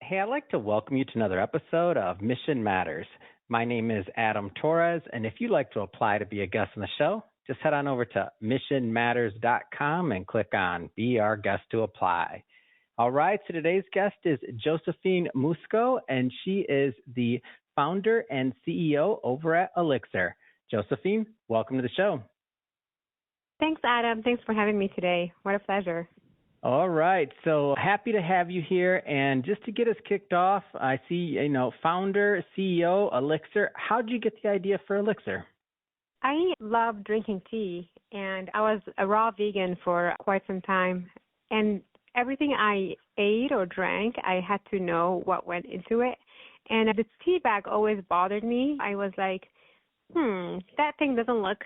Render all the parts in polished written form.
Hey, I'd like to welcome you to another episode of Mission Matters. My name is Adam Torres, and if you'd like to apply to be a guest on the show, just head on over to missionmatters.com and click on Be Our Guest to Apply. All right, so today's guest is Josephine Musco, and she is the founder and CEO over at Olyxir. Josephine, welcome to the show. Thanks, Adam. Thanks for having me today. What a pleasure. All right. So happy to have you here. And just to get us kicked off, I see, founder, CEO, Olyxir. How did you get the idea for Olyxir? I love drinking tea, and I was a raw vegan for quite some time. And everything I ate or drank, I had to know what went into it. And the tea bag always bothered me. I was like, that thing doesn't look...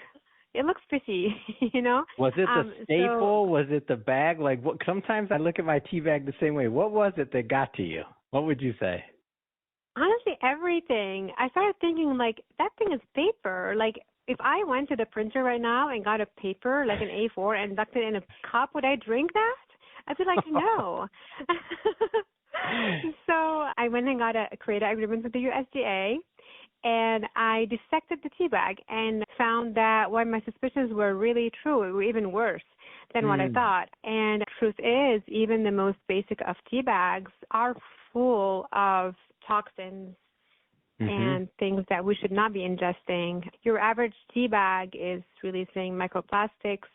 It looks fishy, Was it the staple? Was it the bag? Sometimes I look at my tea bag the same way. What was it that got to you? What would you say? Honestly, everything. I started thinking, that thing is paper. If I went to the printer right now and got a paper, like an A4, and ducked it in a cup, would I drink that? I'd be like, no. So I went and got a creative agreement with the USDA. And I dissected the tea bag and found that my suspicions were really true, or even worse than what I thought. And the truth is, even the most basic of tea bags are full of toxins and things that we should not be ingesting. Your average tea bag is releasing microplastics,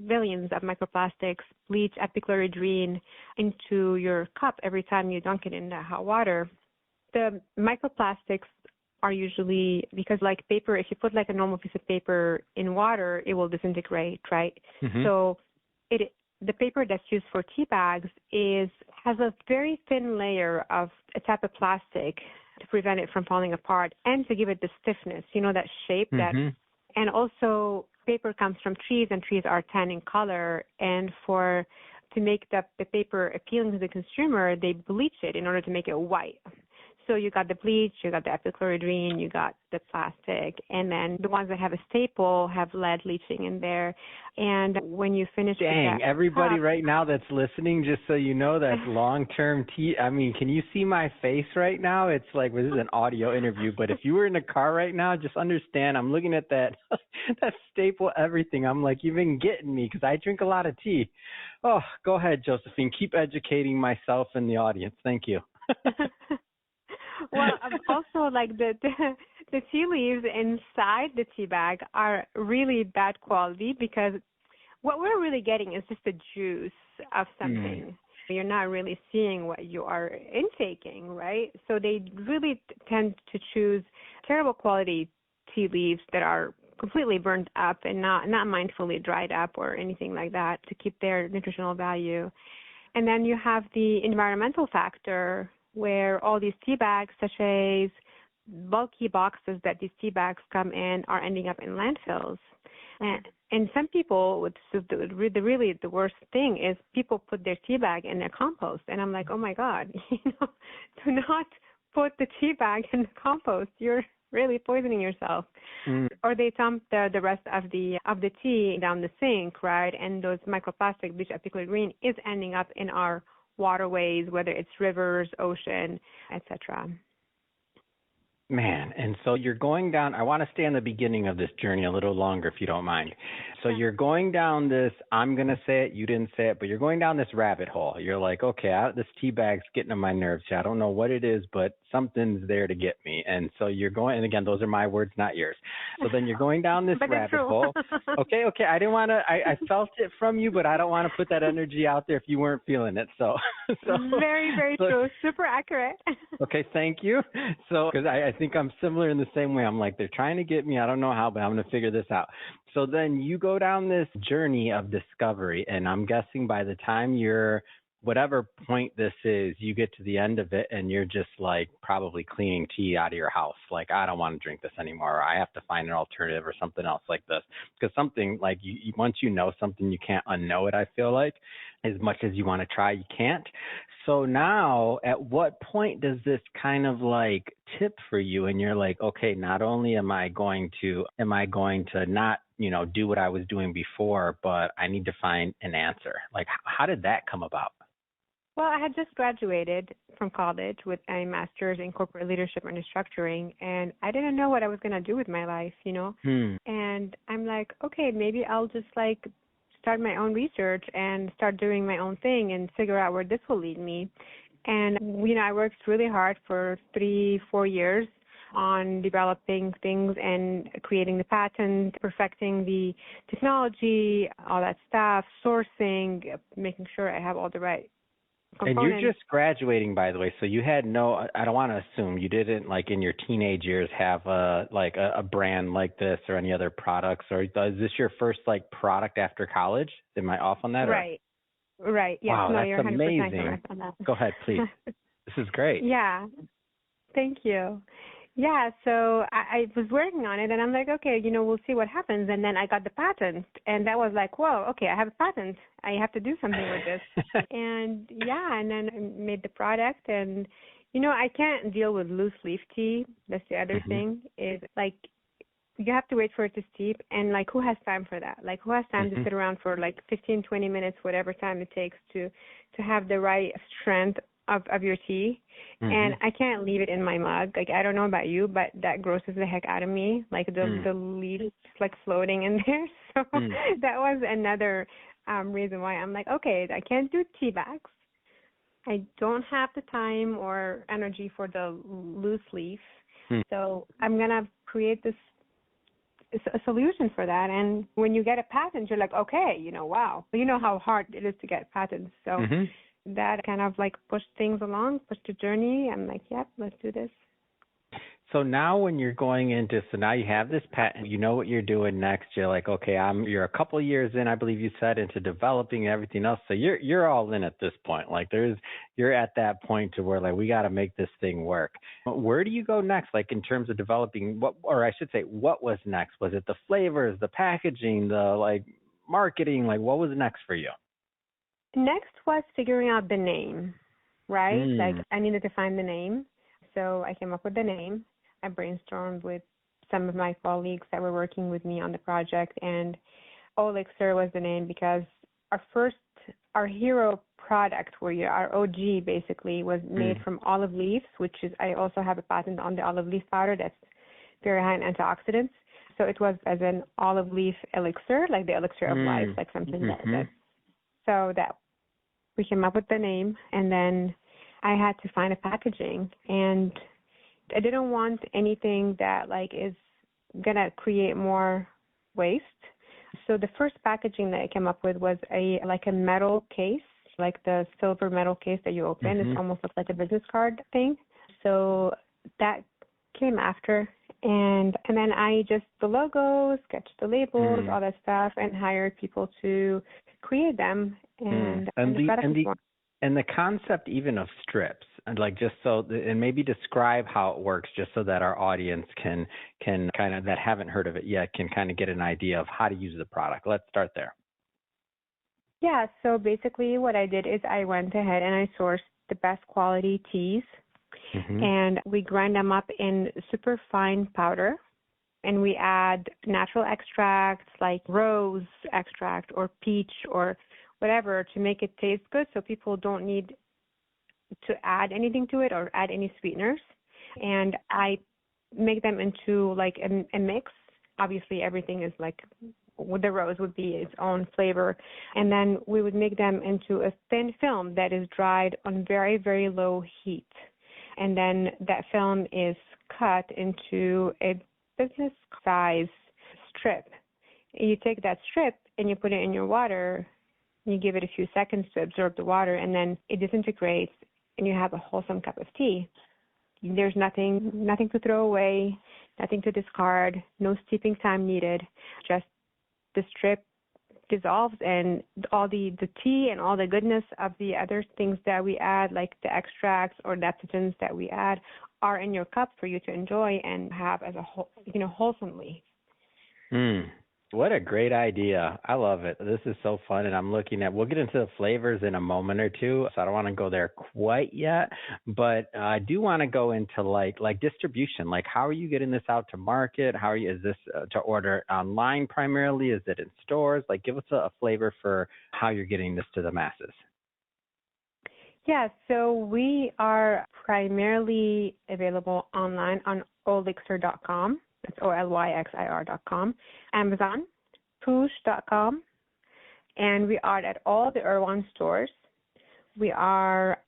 billions of microplastics, bleach, epichlorohydrin into your cup every time you dunk it in the hot water. The microplastics are usually, because like paper, if you put like a normal piece of paper in water, it will disintegrate, right? So the paper that's used for tea bags has a very thin layer of a type of plastic to prevent it from falling apart and to give it the stiffness, that shape and also paper comes from trees, and trees are tan in color, and to make the paper appealing to the consumer, they bleach it in order to make it white. So you got the bleach, you got the epichlorohydrin, you got the plastic, and then the ones that have a staple have lead leaching in there. And when you finish with that everybody cup, right now that's listening, just so you know, that's long-term tea. I mean, can you see my face right now? It's like, this is an audio interview, but if you were in a car right now, just understand I'm looking at that staple, everything. I'm like, you've been getting me because I drink a lot of tea. Oh, go ahead, Josephine. Keep educating myself and the audience. Thank you. Well, also like the tea leaves inside the tea bag are really bad quality, because what we're really getting is just the juice of something. You're not really seeing what you are intaking, right? So they really tend to choose terrible quality tea leaves that are completely burnt up and not mindfully dried up or anything like that to keep their nutritional value. And then you have the environmental factor, where all these tea bags, sachets, bulky boxes that these tea bags come in, are ending up in landfills. And some people, the worst thing is people put their tea bag in their compost. And I'm like, oh my God, do not put the tea bag in the compost. You're really poisoning yourself. Or they dump the rest of the tea down the sink, right? And those microplastic bleach epichlorohydrin is ending up in our waterways, whether it's rivers, ocean, etc. Man, and so you're going down, I want to stay on the beginning of this journey a little longer, if you don't mind. So you're going down this, I'm going to say it, you didn't say it, but you're going down this rabbit hole. You're like, okay, this tea bag's getting on my nerves here. I don't know what it is, but something's there to get me. And so you're going, and again, those are my words, not yours. So then you're going down this rabbit hole. Okay, I didn't want to, I felt it from you, but I don't want to put that energy out there if you weren't feeling it. So very, very true. Super accurate. Okay, thank you. So, because I think I'm similar in the same way. I'm like, they're trying to get me. I don't know how, but I'm going to figure this out. So then you go down this journey of discovery, and I'm guessing by the time you're, whatever point this is, you get to the end of it, and you're just like probably cleaning tea out of your house. Like, I don't want to drink this anymore. Or I have to find an alternative or something else like this. Because something like you once you know something, you can't unknow it, I feel like. As much as you want to try, you can't. So now, at what point does this kind of like tip for you, and you're like, okay, not only am I going to not, do what I was doing before, but I need to find an answer. Like, how did that come about? Well, I had just graduated from college with a master's in corporate leadership and restructuring, and I didn't know what I was going to do with my life, you know. Hmm. And I'm like, okay, maybe I'll just like start my own research and start doing my own thing and figure out where this will lead me. And, you know, I worked really hard for 3-4 years on developing things and creating the patent, perfecting the technology, all that stuff, sourcing, making sure I have all the right And components. you're just graduating, by the way, so you had no, I don't want to assume you didn't, like, in your teenage years have a brand like this or any other products, or is this your first, like, product after college? Am I off on that? Right. Right. Yes. Wow, No, that's you're 100% amazing. correct on that. Go ahead, please. This is great. Yeah. Thank you. Yeah, so I was working on it, and I'm like, okay, you know, we'll see what happens. And then I got the patent, and that was like, whoa, okay, I have a patent. I have to do something with this. And yeah, and then I made the product, and you know, I can't deal with loose leaf tea. That's the other thing is like you have to wait for it to steep, and like who has time for that? Like who has time to sit around for like 15, 20 minutes, whatever time it takes to have the right strength of your tea. And I can't leave it in my mug. Like I don't know about you, but that grosses the heck out of me. Like the leaves like floating in there. So that was another reason why I'm like, okay, I can't do tea bags. I don't have the time or energy for the loose leaf. So I'm gonna create this a solution for that. And when you get a patent, you're like, okay, you know, wow. You know how hard it is to get patents. So that kind of like pushed things along, pushed the journey. I'm like, yep, let's do this. So now when you're going into, so now you have this patent, you know what you're doing next. You're like, okay, you're a couple years in, I believe you said, into developing everything else. So you're all in at this point. Like you're at that point to where like, we got to make this thing work. Where do you go next? Like in terms of developing what was next? Was it the flavors, the packaging, the like marketing? Like what was next for you? Next was figuring out the name, right? Like I needed to find the name. So I came up with the name. I brainstormed with some of my colleagues that were working with me on the project, and Olyxir was the name because our hero product, our OG basically, was made from olive leaves, which is, I also have a patent on the olive leaf powder that's very high in antioxidants. So it was as an olive leaf elixir, like the elixir of life, like something that. So that we came up with the name, and then I had to find a packaging, and I didn't want anything that like is gonna create more waste. So the first packaging that I came up with was a metal case, like the silver metal case that you open. It almost looks like a business card thing. So that came after, and then I just the logos, sketched the labels, all that stuff, and hired people to create them. And the concept even of strips, and like just so, and maybe describe how it works, just so that our audience can kind of, that haven't heard of it yet, can kind of get an idea of how to use the product. Let's start there. Yeah, so basically what I did is I went ahead and I sourced the best quality teas, and we grind them up in super fine powder, and we add natural extracts like rose extract or peach or whatever to make it taste good, so people don't need to add anything to it or add any sweeteners. And I make them into like a mix. Obviously, everything is like, with the rose would be its own flavor. And then we would make them into a thin film that is dried on very, very low heat. And then that film is cut into a business size strip. You take that strip and you put it in your water. You give it a few seconds to absorb the water, and then it disintegrates, and you have a wholesome cup of tea. There's nothing to throw away, nothing to discard, no steeping time needed. Just the strip dissolves, and all the tea and all the goodness of the other things that we add, like the extracts or adaptogens that we add, are in your cup for you to enjoy and have as a whole, wholesomely. What a great idea. I love it. This is so fun. And we'll get into the flavors in a moment or two. So I don't want to go there quite yet, but I do want to go into like distribution. Like, how are you getting this out to market? Is this to order online primarily? Is it in stores? Like, give us a flavor for how you're getting this to the masses. Yeah, so we are primarily available online on Olyxir.com. That's Olyxir.com. Amazon, Poosh.com, and we are at all the Erewhon stores. We are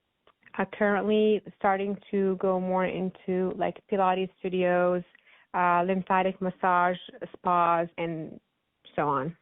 currently starting to go more into like Pilates studios, lymphatic massage spas, and so on.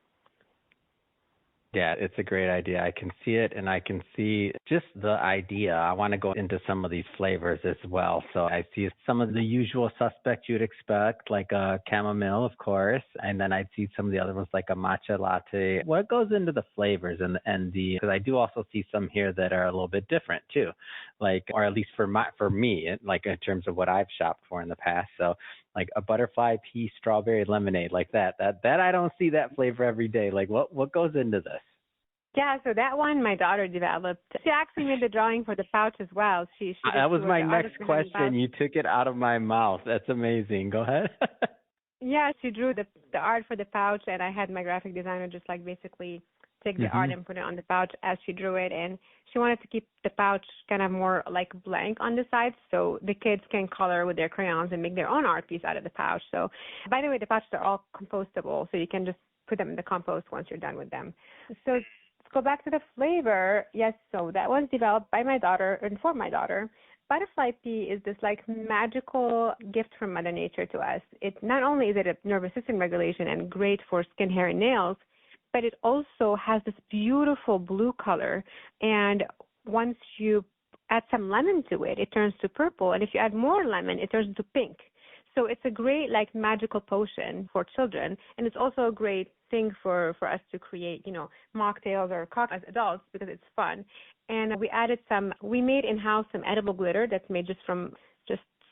Yeah, it's a great idea. I can see it, and I can see just the idea. I want to go into some of these flavors as well. So I see some of the usual suspects you'd expect, like a chamomile, of course, and then I'd see some of the other ones like a matcha latte. What goes into the flavors and the, because I do also see some here that are a little bit different too, like, or at least for me, like in terms of what I've shopped for in the past. So like a butterfly pea strawberry lemonade, like that I don't see that flavor every day. Like what goes into this? Yeah, so that one my daughter developed. She actually made the drawing for the pouch as well. That was my next question. You took it out of my mouth. That's amazing. Go ahead. Yeah, she drew the art for the pouch, and I had my graphic designer just like basically take the art and put it on the pouch as she drew it. And she wanted to keep the pouch kind of more like blank on the sides so the kids can color with their crayons and make their own art piece out of the pouch. So, by the way, the pouches are all compostable, so you can just put them in the compost once you're done with them. So let's go back to the flavor. Yes, so that was developed by my daughter and for my daughter. Butterfly pea is this like magical gift from Mother Nature to us. It not only is it a nervous system regulation and great for skin, hair, and nails, but it also has this beautiful blue color. And once you add some lemon to it, it turns to purple. And if you add more lemon, it turns into pink. So it's a great like magical potion for children, and it's also a great thing for us to create, mocktails or cocktails as adults because it's fun. And we made in-house some edible glitter that's made just from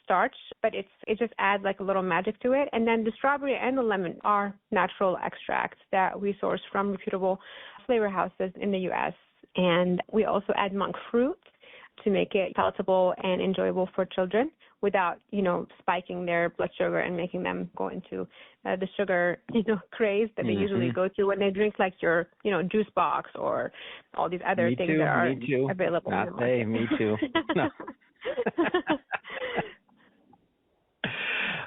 starch, but it just adds like a little magic to it. And then the strawberry and the lemon are natural extracts that we source from reputable flavor houses in the U.S. And we also add monk fruit to make it palatable and enjoyable for children without, spiking their blood sugar and making them go into the sugar, craze that they usually go to when they drink like your, juice box or all these other things that are available. Not they, me too. No.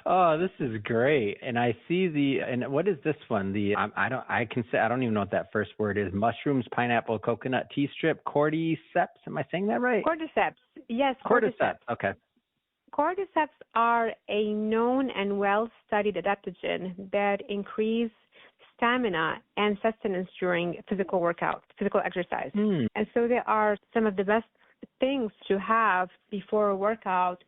Oh, this is great. And I see and what is this one? I don't even know what that first word is. Mushrooms, pineapple, coconut tea strip, cordyceps. Am I saying that right? Cordyceps. Yes, cordyceps. Okay. Cordyceps are a known and well-studied adaptogen that increase stamina and sustenance during physical exercise. And so they are some of the best things to have before a workout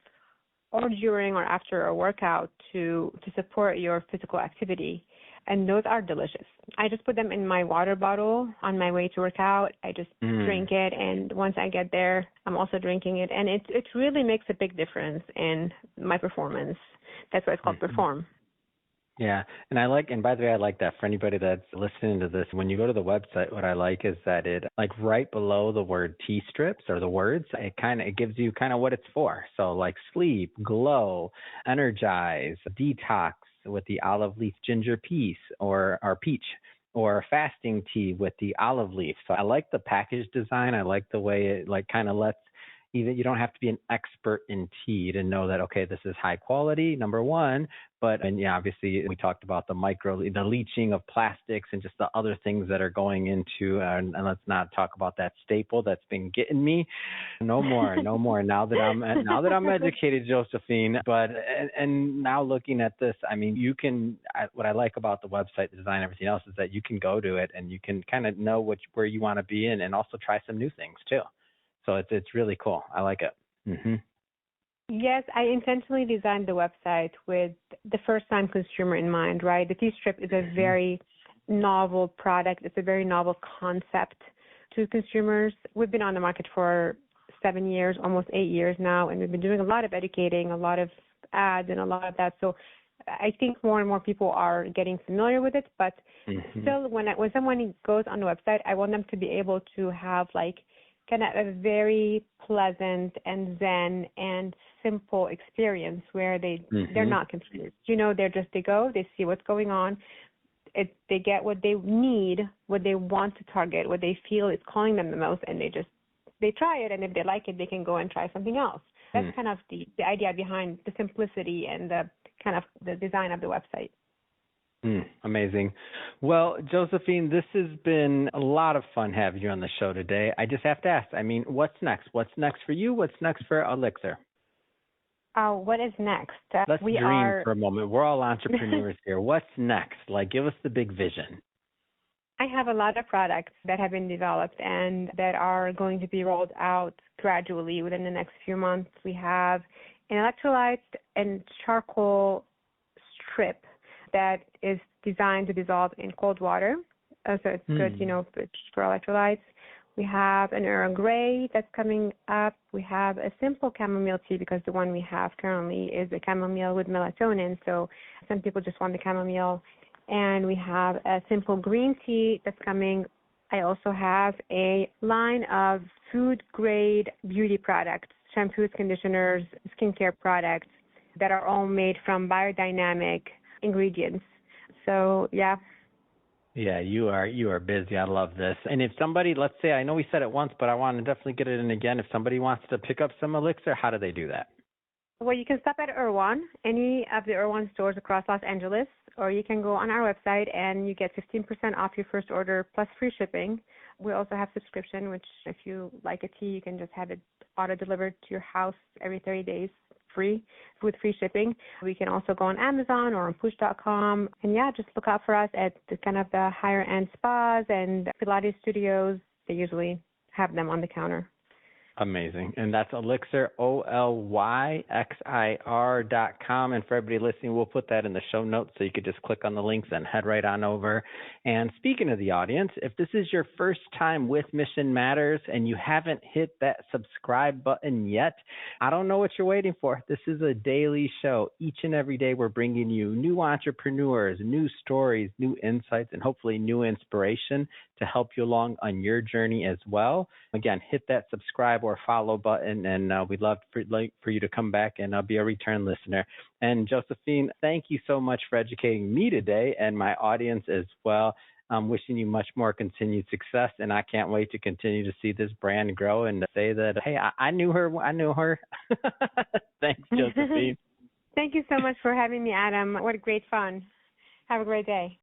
or during or after a workout to support your physical activity. And those are delicious. I just put them in my water bottle on my way to work out. I just drink it, and once I get there, I'm also drinking it. And it really makes a big difference in my performance. That's why it's called Perform. Yeah, and by the way, I like that for anybody that's listening to this. When you go to the website, what I like is that it, like right below the word tea strips or the words, it gives you kind of what it's for. So like sleep, glow, energize, detox with the olive leaf ginger peace or peach, or fasting tea with the olive leaf. So I like the package design. I like the way it like kind of lets, even you don't have to be an expert in tea to know that, okay, this is high quality, number one. And yeah, obviously we talked about the leaching of plastics and just the other things that are going into, and let's not talk about that staple that's been getting me. No more. Now that I'm educated, Josephine, and now looking at this, I mean, what I like about the website, the design, everything else is that you can go to it and you can kind of know where you want to be in, and also try some new things too. So it's really cool. I like it. Yes, I intentionally designed the website with the first-time consumer in mind, right? The tea strip is a very novel product. It's a very novel concept to consumers. We've been on the market for 7 years, almost 8 years now, and we've been doing a lot of educating, a lot of ads, and a lot of that. So I think more and more people are getting familiar with it, but still, when someone goes on the website, I want them to be able to have like kind of a very pleasant and zen and simple experience where they're not confused. They go, they see what's going on, they get what they need, what they want to target, what they feel is calling them the most, and they they try it, and if they like it, they can go and try something else. That's kind of the idea behind the simplicity and the kind of the design of the website. Amazing. Well, Josephine, this has been a lot of fun having you on the show today. I just have to ask, I mean, what's next? What's next for you? What's next for Olyxir? What is next? Let's dream for a moment. We're all entrepreneurs here. What's next? Like, give us the big vision. I have a lot of products that have been developed and that are going to be rolled out gradually within the next few months. We have an electrolyte and charcoal strip that is designed to dissolve in cold water. So it's good, for electrolytes. We have an Earl Grey that's coming up. We have a simple chamomile tea because the one we have currently is a chamomile with melatonin. So some people just want the chamomile. And we have a simple green tea that's coming. I also have a line of food-grade beauty products, shampoos, conditioners, skincare products that are all made from biodynamic ingredients. So, yeah. Yeah, you are busy. I love this. And if somebody, let's say, I know we said it once, but I want to definitely get it in again. If somebody wants to pick up some Olyxir, how do they do that? Well, you can stop at Erewhon, any of the Erewhon stores across Los Angeles, or you can go on our website and you get 15% off your first order plus free shipping. We also have subscription, which if you like a tea, you can just have it auto-delivered to your house every 30 days free with free shipping. We can also go on Amazon or on push.com. And, yeah, just look out for us at the kind of the higher-end spas and Pilates studios. They usually have them on the counter. Amazing. And that's Olyxir, OLYXIR.com. And for everybody listening, we'll put that in the show notes so you could just click on the links and head right on over. And speaking of the audience, if this is your first time with Mission Matters and you haven't hit that subscribe button yet, I don't know what you're waiting for. This is a daily show. Each and every day, we're bringing you new entrepreneurs, new stories, new insights, and hopefully new inspiration to help you along on your journey as well. Again, hit that subscribe or follow button, and we'd love for you to come back and be a return listener. And Josephine, thank you so much for educating me today and my audience as well. I'm wishing you much more continued success, and I can't wait to continue to see this brand grow and to say that, hey, I knew her. Thanks, Josephine. Thank you so much for having me, Adam. What a great fun. Have a great day.